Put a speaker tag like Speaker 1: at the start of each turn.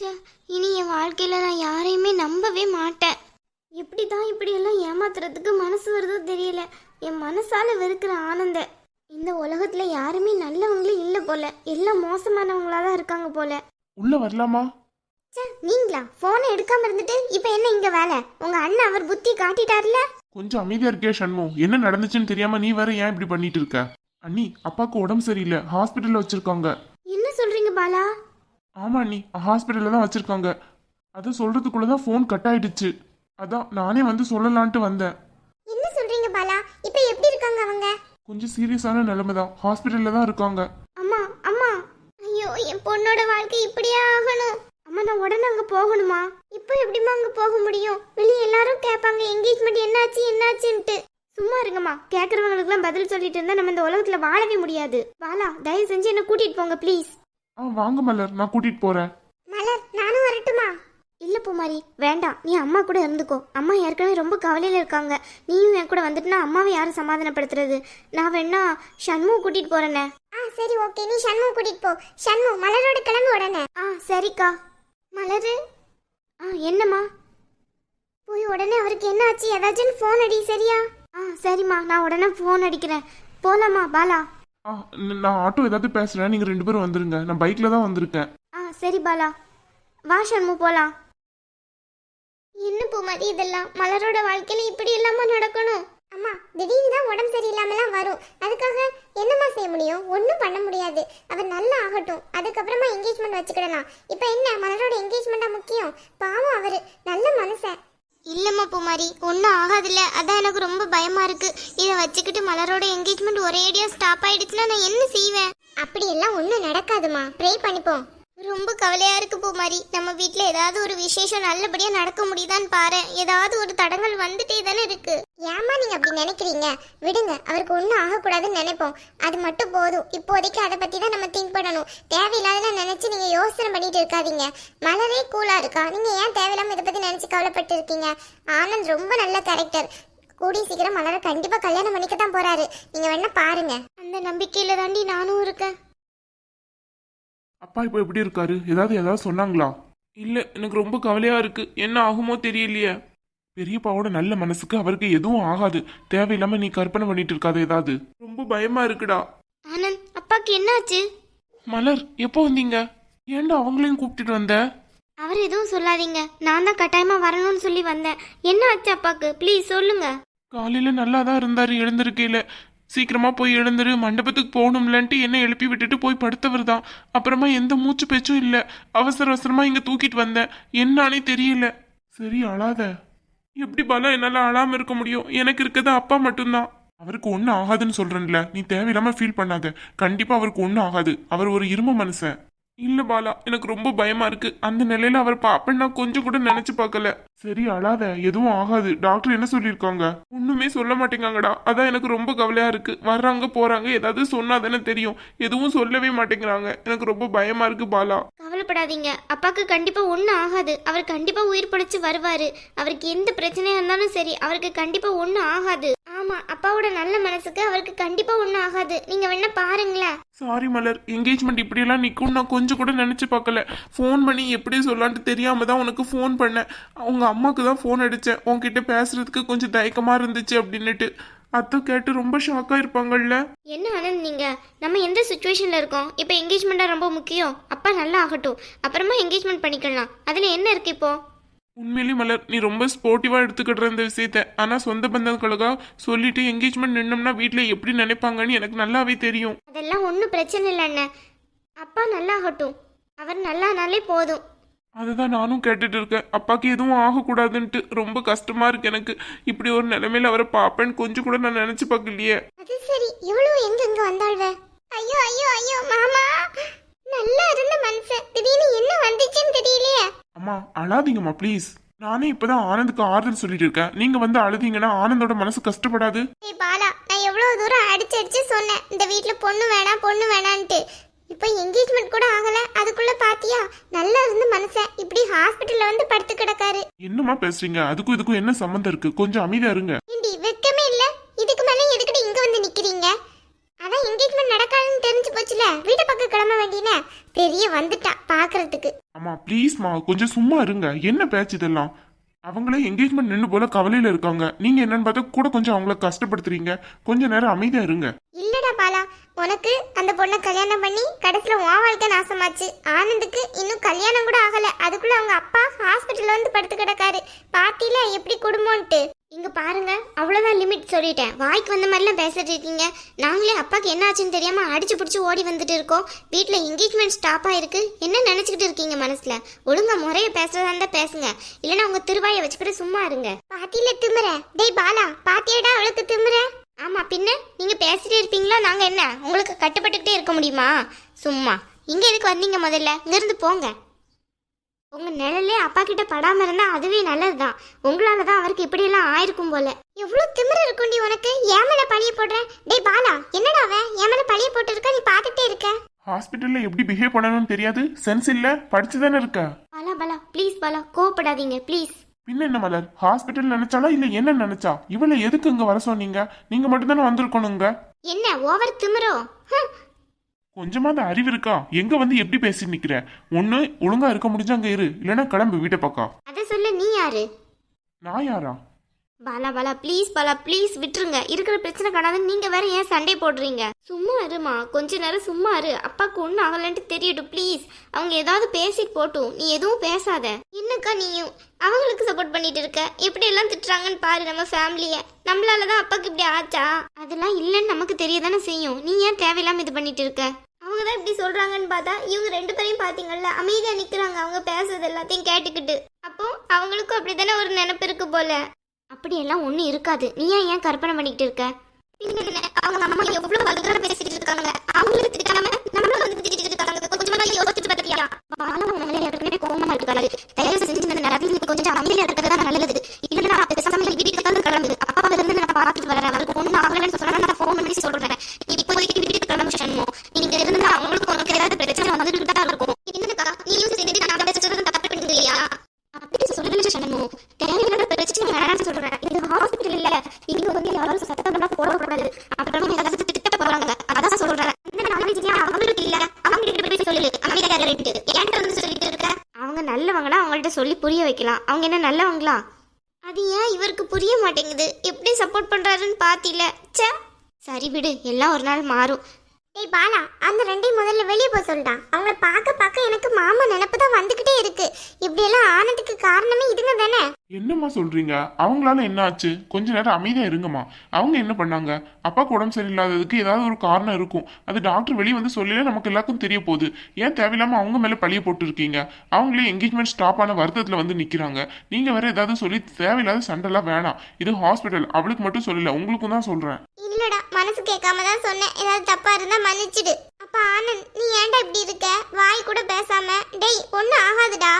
Speaker 1: ச்சே, இனி என் வாழ்க்கையில நான் யாரையுமே நம்பவே மாட்டேன். எப்படி தான் இப்படியெல்லாம் ஏமாத்துறதுக்கு மனசு வருதோ தெரியல. என் மனசால வெறுக்கிற ஆனந்த. இந்த உலகத்துல யாருமே நல்லவங்களே இல்ல போல, எல்லாம் மோசமானவங்களா தான் இருக்காங்க போல.
Speaker 2: உள்ள வரலாமா?
Speaker 1: ச்சே, நீங்களா போனை எடுக்காம இருந்துட்டு இப்ப என்ன இங்க வேலை? உங்க அண்ணன் அவர் புத்தி காட்டிட்டார்ல.
Speaker 2: கொஞ்சம் அமைதியா இருக்கே சண்முகம். என்ன நடந்துச்சுன்னு தெரியாம நீ வேற ஏன் இப்படி பண்ணிட்டு இருக்க? அண்ணி, அப்பாவுக்கு உடம்பு சரியில்லை, ஹாஸ்பிட்டல்ல வச்சிருக்காங்க.
Speaker 1: என்ன சொல்றீங்க பாலா?
Speaker 2: ஆமா அண்ணி, ஹாஸ்பிட்டல்ல தான் வச்சிருக்காங்க. அதை சொல்றதுக்குள்ளதான் போன் கட் ஆயிடுச்சு. அதான் நானே வந்து சொல்லலான்ட்டு வந்தேன்.
Speaker 1: என்ன சொல்றீங்க பாலா? இப்ப எப்படி இருக்காங்க அவங்க?
Speaker 2: கொஞ்சம் சீரியஸான நிலைமை தான், ஹாஸ்பிட்டல்ல தான் இருக்காங்க.
Speaker 1: அம்மா அம்மா, ஐயோ என் பொண்ணோட வாழ்க்கை இப்படியே ஆகணும். அம்மா நான் உடனே அங்க போகணுமா? இப்போ எப்படிமா அங்க போக முடியும்? வெளியே எல்லாரும் கேட்பாங்க என்கேஜ்மெண்ட் என்னாச்சு என்னாச்சுன்ட்டு. சும்மா இருங்கம்மா, கேட்கறவங்களுக்குலாம் பதில் சொல்லிட்டு இருந்தா நம்ம இந்த உலகத்துல வாழவே முடியாது. பாலா தயவு செஞ்சு என்ன கூட்டிட்டு போங்க ப்ளீஸ்.
Speaker 2: வாங்க மலர், நான் கூட்டிட்டு போறேன்.
Speaker 1: மலர் நானும் வரட்டுமா? இல்ல பூமாரி வேண்டாம், நீ அம்மா கூட இருந்துக்கோ. அம்மா ஏற்கனவே ரொம்ப கவலையில இருக்காங்க. நீயும் என் கூட வந்துட்டுனா அம்மாவை யாரும் சமாதானப்படுத்துறது? நான் வேணா சண்முக கூட்டிட்டு போறேனே. சரி ஓகே, நீ சண்முக கூட்டிட்டு போ. சண்முக மலரோட கிளம்பு உடனே. சரிக்கா. மலரு என்னம்மா? போய் உடனே அவருக்கு என்ன ஆச்சு ஏதாச்சும் ஃபோன் அடி சரியா? சரிம்மா, நான் உடனே ஃபோன் அடிக்கிறேன். போலாமா பாலா?
Speaker 2: நான் ஆட்டோ ஏதாவது பேசுறேன், நீங்க 2 பேரும் வந்துருங்க. நான் பைக்ல தான் வந்திருக்கேன்.
Speaker 1: சரி பாலா, வா சண்மு போலாம். என்ன பூமாரி இதெல்லாம்? மலரோட வாழ்க்கையில இப்படி இல்லாம நடக்கணும்? அம்மா திடீர்னு தான் உடம்பு சரியில்லாமலாம் வரும், அதுக்காக என்னம்மா செய்ய முடியும்? ஒன்றும் பண்ண முடியாது. அவர் நல்லா ஆகட்டும், அதுக்கப்புறமா என்கேஜ்மெண்ட் வச்சுக்கிடலாம். இப்போ என்ன மலரோட என்கேஜ்மெண்டா முக்கியம்? பாவம் அவரு நல்ல மனுஷன். இல்லம்மா பூமாரி, ஒன்றும் ஆகாதுல்ல. அதான் எனக்கு ரொம்ப பயமா இருக்கு. இதை வச்சுக்கிட்டு மலரோட என்கேஜ்மெண்ட் ஒரேடியா ஸ்டாப் ஆயிடுச்சுன்னா நான் என்ன செய்வேன்? அப்படியெல்லாம் ஒன்றும் நடக்காதுமா, ப்ரே பண்ணிப்போம். ரொம்ப கவலையா இருக்கு பூமாரி. நம்ம வீட்ல ஏதாவது ஒரு விசேஷம் நல்லபடியா நடக்க முடியுதான்னு பாரு. ஏதாவது ஒரு தடங்கள் வந்துட்டே தானே இருக்கு. ஏமா நீங்க அப்படி நினைக்கிறீங்க? விடுங்க, அவருக்கு ஒன்றும் ஆகக்கூடாதுன்னு நினைப்போம். அது மட்டும் போதும். இப்போதைக்கு அதை பத்தி தான் நம்ம திங்க் பண்ணணும். தேவையில்லாதெல்லாம் நினைச்சு நீங்க யோசனை பண்ணிட்டு இருக்காதீங்க. மலரே கூலா இருக்கா, நீங்க ஏன் தேவையில்லாம இதை பத்தி நினைச்சு கவலைப்பட்டு இருக்கீங்க? ஆனந்த் ரொம்ப நல்ல கேரக்டர். கூடிய சீக்கிரம் மலரை கண்டிப்பா கல்யாணம் பண்ணிக்க தான் போறாரு. நீங்க வேணா பாருங்க. அந்த நம்பிக்கையில தாண்டி நானும் இருக்கேன்.
Speaker 2: அப்பா இப்போ எப்படி இருக்காரு? ஏதாவது சொன்னாங்களா? இல்ல, எனக்கு ரொம்ப கவலையா இருக்கு. என்ன ஆகுமோ தெரியலையே. பெரியப்பாவோட நல்ல மனசுக்கு அவருக்கு எதுவும் ஆகாது. தேவையில்லாம நீ கற்பனை பண்ணிட்டு இருக்காது. ஏதாவது ரொம்ப பயமா இருக்குடா.
Speaker 1: ஆனந்த், அப்பாக்கு என்னாச்சு?
Speaker 2: மலர், எப்போ வந்தீங்க? ஏன்டா அவங்களையும் கூப்பிட்டுட்டு வந்த?
Speaker 1: அவர் எதுவும் சொல்லாதீங்க, நான் தான் கட்டாயமா வரணும்னு சொல்லி வந்தேன். என்ன ஆச்சு அப்பாக்கு? ப்ளீஸ் சொல்லுங்க.
Speaker 2: காலையில நல்லா தான் இருந்தாரு, எழுந்திருக்கையில சீக்கிரமா போய் எழுந்துரு, மண்டபத்துக்கு போகணும்லன்ட்டு என்ன எழுப்பி விட்டுட்டு போய் படுத்தவர் தான். அப்புறமா எந்த மூச்சு பேச்சும் இல்ல. அவசர அவசரமா இங்க தூக்கிட்டு வந்தேன். என்னானே தெரியல. சரி அழாத. எப்படி பாலா என்னால அழாம இருக்க முடியும்? எனக்கு இருக்கிறது அப்பா மட்டும்தான். அவருக்கு ஒன்றும் ஆகாதுன்னு சொல்றேன்ல, நீ தேவையில்லாம ஃபீல் பண்ணாத. கண்டிப்பா அவருக்கு ஒன்றும் ஆகாது. அவர் ஒரு இரும மனுஷன். இல்ல பாலா, எனக்கு ரொம்ப பயமா இருக்கு. அந்த நிலையில அவர் பாப்பேன்னு நான் கொஞ்சம் கூட நினைச்சு பார்க்கல. சரி அழாத, எதுவும் ஆகாது. டாக்டர் என்ன சொல்லியிருக்காங்க? ஒண்ணுமே சொல்ல மாட்டேங்காங்கடா. அதான் எனக்கு ரொம்ப கவலையா இருக்கு. வர்றாங்க போறாங்க, ஏதாவது சொன்னாதானே தெரியும். எதுவும் சொல்லவே மாட்டேங்கிறாங்க. எனக்கு ரொம்ப பயமா இருக்கு பாலா.
Speaker 1: கவலைப்படாதீங்க, அப்பாக்கு கண்டிப்பா ஒன்றும் ஆகாது. அவர் கண்டிப்பா உயிர் பிழைச்சு வருவாரு. அவருக்கு எந்த பிரச்சனையா இருந்தாலும் சரி, அவருக்கு கண்டிப்பா ஒன்றும் ஆகாது. ஆமா, அப்பாவோட நல்ல மனசுக்கு அவருக்கு கண்டிப்பா ஒன்றும் ஆகாது. நீங்க வேணா பாருங்களேன்.
Speaker 2: சாரி மலர், என்கேஜ்மெண்ட் இப்படியெல்லாம் நிற்கும் நான் கொஞ்சம் கூட நினைச்சு பார்க்கல. ஃபோன் பண்ணி எப்படி சொல்லான்ட்டு தெரியாம தான் உனக்கு ஃபோன் பண்ணேன். அவங்க அம்மாவுக்கு தான் ஃபோன் அடித்தேன். உன்கிட்ட பேசுறதுக்கு கொஞ்சம் தயக்கமா இருந்துச்சு அப்படின்னுட்டு. அத்தை கேட்டு ரொம்ப ஷாக்கா இருப்பாங்கல்ல.
Speaker 1: என்ன ஆனந்த், நீங்க நம்ம எந்த சுச்சுவேஷன்ல இருக்கோம்? இப்போ என்கேஜ்மெண்டா ரொம்ப முக்கியம். அப்பா நல்லா ஆகட்டும், அப்புறமா என்கேஜ்மெண்ட் பண்ணிக்கலாம். அதுல என்ன இருக்கு இப்போ?
Speaker 2: உண்மையிலேயே மலர், நீ ரொம்ப ஸ்போர்ட்டிவா எடுத்துக்கிற இந்த விஷயத்த. ஆனா சொந்த பந்தங்களுக்காக சொல்லிட்டு என்கேஜ்மெண்ட் நின்னோம்னா வீட்டுல எப்படி நினைப்பாங்கன்னு எனக்கு நல்லாவே தெரியும்.
Speaker 1: அதெல்லாம் ஒன்றும் பிரச்சனை இல்லை அண்ணன். அப்பா நல்லா ஆகட்டும், அவர் நல்லானாலே போதும்.
Speaker 2: அதுதான் நானும் கேட்டுட்டு இருக்கேன். அப்பாக்கு எதுவும் ஆகக்கூடாதுன்ட்டு. ரொம்ப கஷ்டமா இருக்கு எனக்கு. இப்படி ஒரு நிலைமையில அவரை பாப்பேன்னு கொஞ்சம் கூட நான் நினைச்சு பார்க்கலையே.
Speaker 1: அது சரி, இவ்வளவு எங்க வந்தாள்வ? ஐயோ ஐயோ ஐயோ மாமா, நல்லா இருந்த மனுஷன் திடீர்னு என்ன வந்துச்சுன்னு தெரியலையே.
Speaker 2: அம்மா அழாதீங்கம்மா ப்ளீஸ். நானே இப்பதான் ஆனந்துக்கு ஆறுதல் சொல்லிட்டு இருக்கேன். நீங்க வந்து அழுதீங்கன்னா ஆனந்தோட மனசு கஷ்டப்படாது.
Speaker 1: ஏய் பாலா, நான் எவ்வளவு தூரம் அடிச்சு சொன்னேன் இந்த வீட்டுல பொண்ணு வேணான்ட்டு. இப்போ என்கேஜ்மெண்ட் கூட ஆகல, அதுக்குள்ள பாத்தியா நல்லா இருந்த மனுஷன் இப்படி ஹாஸ்பிட்டல்ல வந்து படுத்து கிடக்காரு.
Speaker 2: என்னம்மா பேசுறீங்க? அதுக்கும் இதுக்கும் என்ன சம்பந்தம் இருக்கு? கொஞ்சம் அமைதியா இருங்க.
Speaker 1: ஏண்டி வெக்கமே இல்ல? இதுக்கு மேல எதுக்கிட்டு இங்க வந்து நிக்கிறீங்க? அதான் என்கேஜ்மெண்ட் நடக்காதுன்னு தெரிஞ்சு போச்சுல, வீட்டை பக்கம் கிளம்ப வேண்டியனே. பெரிய வந்துட்டா பாக்குறதுக்கு.
Speaker 2: அம்மா ப்ளீஸ்மா கொஞ்சம் சும்மா இருங்க. என்ன பேச்சு இதெல்லாம்? அவங்களே என்கேஜ்மெண்ட் நின்று போல கவலையில இருக்காங்க. நீங்க என்னன்னு பார்த்தா கூட கொஞ்சம் அவங்கள கஷ்டப்படுத்துறீங்க. கொஞ்ச நேரம் அமைதியா இருங்க.
Speaker 1: இல்லடா பாலா, உனக்கு அந்த பொண்ணை கல்யாணம் பண்ணி கடைசியில உன் வாழ்க்கை நாசமாச்சு. ஆனந்துக்கு இன்னும் கல்யாணம் கூட ஆகல, அதுக்குள்ள அவங்க அப்பா ஹாஸ்பிட்டல்ல வந்து படுத்து கிடக்காரு. பாத்தியில எப்படி குடும்பம்ட்டு. இங்க பாருங்க, அவ்வளவுதான் லிமிட் சொல்லிட்டேன். வாய்க்கு வந்த மாதிரிலாம் பேசிட்டு இருக்கீங்க. நாங்களே அப்பாக்கு என்ன ஆச்சுன்னு தெரியாம அடிச்சு பிடிச்சி ஓடி வந்துட்டு இருக்கோம். வீட்டுல என்கேஜ்மெண்ட் ஸ்டாப் ஆயிருக்கு. என்ன நினைச்சுக்கிட்டு இருக்கீங்க மனசுல? ஒழுங்கா முறைய பேசுறதா இருந்தா பேசுங்க, இல்லைன்னா உங்க திருவாயை வச்சுக்கிட்டு சும்மா இருங்க. பாத்தியில திமுற. டேய் பாலா, பாத்தியடா அவளுக்கு திமுற. ஆமா பின்ன, நீங்க பேசிட்டே இருப்பீங்களா? நாங்க என்ன உங்களுக்கு கட்டுப்பட்டுக்கிட்டே இருக்க முடியுமா? சும்மா இங்க எதுக்கு வந்தீங்க? முதல்ல இங்க இருந்து போங்க. உங்க நிழலே அப்பா கிட்ட படாம இருந்தா அதுவே நல்லதுதான். உங்களாலதான் அவருக்கு இப்படி எல்லாம் ஆயிருக்கும் போல. எவ்வளவு திமிரு இருக்குண்டி உனக்கு. ஏன் மேல பழிய போடுற? டேய் பாலா, என்னடா அவன் என் மேல பழிய போட்டு இருக்க, நீ பாத்துட்டே இருக்க.
Speaker 2: ஹாஸ்பிட்டல்ல எப்படி பிஹேவ் பண்ணணும்னு தெரியாது, சென்ஸ் இல்ல, படிச்சுதானே இருக்க.
Speaker 1: பாலா பாலா ப்ளீஸ் பாலா, கோவப்படாதீங்க ப்ளீஸ்.
Speaker 2: பின்ன என்ன மலர், ஹாஸ்பிட்டல் நினைச்சாலா இல்ல என்ன நினைச்சா? இவளை எதுக்கு இங்க வர சொன்னீங்க? நீங்க மட்டும் தானே வந்திருக்கணுங்க.
Speaker 1: என்ன ஓவர் திமிரோ?
Speaker 2: கொஞ்சமாவது அறிவு இருக்கா? எங்க வந்து எப்படி பேசி நிக்கிற? ஒண்ணு ஒழுங்கா இருக்க முடிஞ்சா அங்க இரு, இல்லைன்னா கிளம்பு வீட்டை பக்கம்.
Speaker 1: அத சொல்ல நீ யாரு?
Speaker 2: நான் யாரா?
Speaker 1: பாலா பாலா ப்ளீஸ் விட்டுருங்க. இருக்கிற பிரச்சனை காணாதுன்னு நீங்க வேற ஏன் சண்டை போடுறீங்க? சும்மா இருமா, கொஞ்ச நேரம் சும்மா இரு. அப்பாக்கு ஒன்றும் ஆகலன்ட்டு தெரியட்டும் ப்ளீஸ். அவங்க ஏதாவது பேசிட்டு போட்டும், நீ எதுவும் பேசாத. என்னக்கா நீயும் அவங்களுக்கு சப்போர்ட் பண்ணிட்டு இருக்க? எப்படி எல்லாம் திட்டுறாங்கன்னு பாரு நம்ம ஃபேமிலிய. நம்மளாலதான் அப்பாக்கு இப்படி ஆச்சா? அதெல்லாம் இல்லைன்னு நமக்கு தெரியதானே செய்யும். நீ ஏன் தேவையில்லாம இது பண்ணிட்டு இருக்க? அவங்க தான் இப்படி சொல்றாங்கன்னு பார்த்தா இவங்க ரெண்டு பேரையும் பாத்தீங்கல்ல, அமைதியா நிக்கிறாங்க அவங்க பேசுறது எல்லாத்தையும் கேட்டுக்கிட்டு. அப்போ அவங்களுக்கும் அப்படித்தானே ஒரு நினைப்பு இருக்கு போல. அப்படியெல்லாம் ஒன்றும் இருக்காது. நீ ஏன் கற்பனை பண்ணிக்கிட்டு இருக்க? அவங்க அம்மா எவ்வளவு வல்கரா பேசிட்டு இருக்காங்க. அவங்களுக்கு திட்டாம நம்மளும் வந்து திட்டிட்டு இருக்காங்க. கொஞ்சமா யோசிச்சு பார்த்தியா? பாலா உங்களை ஏற்கனவே கோவமா இருக்காரு. தயவு செஞ்சு இந்த நேரத்தில் நீ கொஞ்சம் அமைதியா இருக்கிறது தான் நல்லது. இல்லைன்னா பேசாம வீட்டுக்கு வந்து கிளம்புது. அப்பா இருந்து நான் பார்த்துட்டு வரேன். அவருக்கு ஒன்றும் ஆகலன்னு சொன்னா நான் ஃபோன் பண்ணி சொல்றேன். நீ இப்போதைக்கு வீட்டுக்கு கிளம்பு சண்மோ. நீங்க இருந்தா அவங்களுக்கு உனக்கு ஏதாவது பிரச்சனை வந்துட்டு தான் இருக்கும். என்னக்கா நீயும் சரி நான் பேசுறது தப்பு பண்ணுங்களையா? அப்படி சொல்லல சண்மோ. தேவையான பிரச்சனை வேணாம்னு சொல்றேன். இது ஹாஸ்பிட்டல் இல்ல. இங்க வந்து யாரும் சத்தம் போடக்கூடாது. அப்புறம் ஏதாவது திட்ட போறாங்க. அதான் சொல்றேன். அவங்களுக்கு இல்ல, அவங்க போய் சொல்லு. அமைதியா இருக்கு. ஏன்ட்ட வந்து சொல்லிட்டு இருக்க? அவங்க நல்லவங்கன்னா அவங்கள்ட்ட சொல்லி புரிய வைக்கலாம். அவங்க என்ன நல்லவங்களா? அது ஏன் இவருக்கு புரிய மாட்டேங்குது? எப்படி சப்போர்ட் பண்றாருன்னு பாத்தில. ச்சே, சரி விடு, எல்லாம் ஒரு நாள் மாறும். டேய் பாலா, அந்த ரெண்டையும் முதல்ல வெளியே போய் சொல்லிட்டான். அவங்கள பார்க்க எனக்கு மாமா நினைப்பு தான் வந்துகிட்டே இருக்கு. இப்படி எல்லாம் ஆனதுக்கு காரணமே இதுங்க தானே.
Speaker 2: என்னம்மா சொல்றீங்க? அவங்களால என்ன ஆச்சு? கொஞ்ச நேரம் அமைதியா இருங்கம்மா. அவங்க என்ன பண்ணாங்க? அப்பாவுக்கு உடம்பு சரியில்லாததுக்கு ஏதாவது ஒரு காரணம் இருக்கும். அது டாக்டர் வெளியே வந்து சொல்லல, நமக்கு எல்லாருக்கும் தெரிய போகுது. ஏன் தேவையில்லாம அவங்க மேல பழிய போட்டு இருக்கீங்க? அவங்களே என்கேஜ்மெண்ட் ஸ்டாப் ஆன வருத்தத்துல வந்து நிக்கிறாங்க. நீங்க வேற ஏதாவது சொல்லி தேவையில்லாத சண்டைலாம் வேணாம். இது ஹாஸ்பிட்டல், அவளுக்கு மட்டும் சொல்லல, உங்களுக்கும் தான் சொல்றேன்.
Speaker 1: இல்லடா, மனசு கேட்காம தான் சொன்னேன். ஏதாவது தப்பா இருந்தா மன்னிச்சிடு. அப்பா ஆனந்த், நீ ஏன்டா இப்படி இருக்க? வாய் கூட பேசாம. டேய் ஒன்னும் ஆகாதுடா.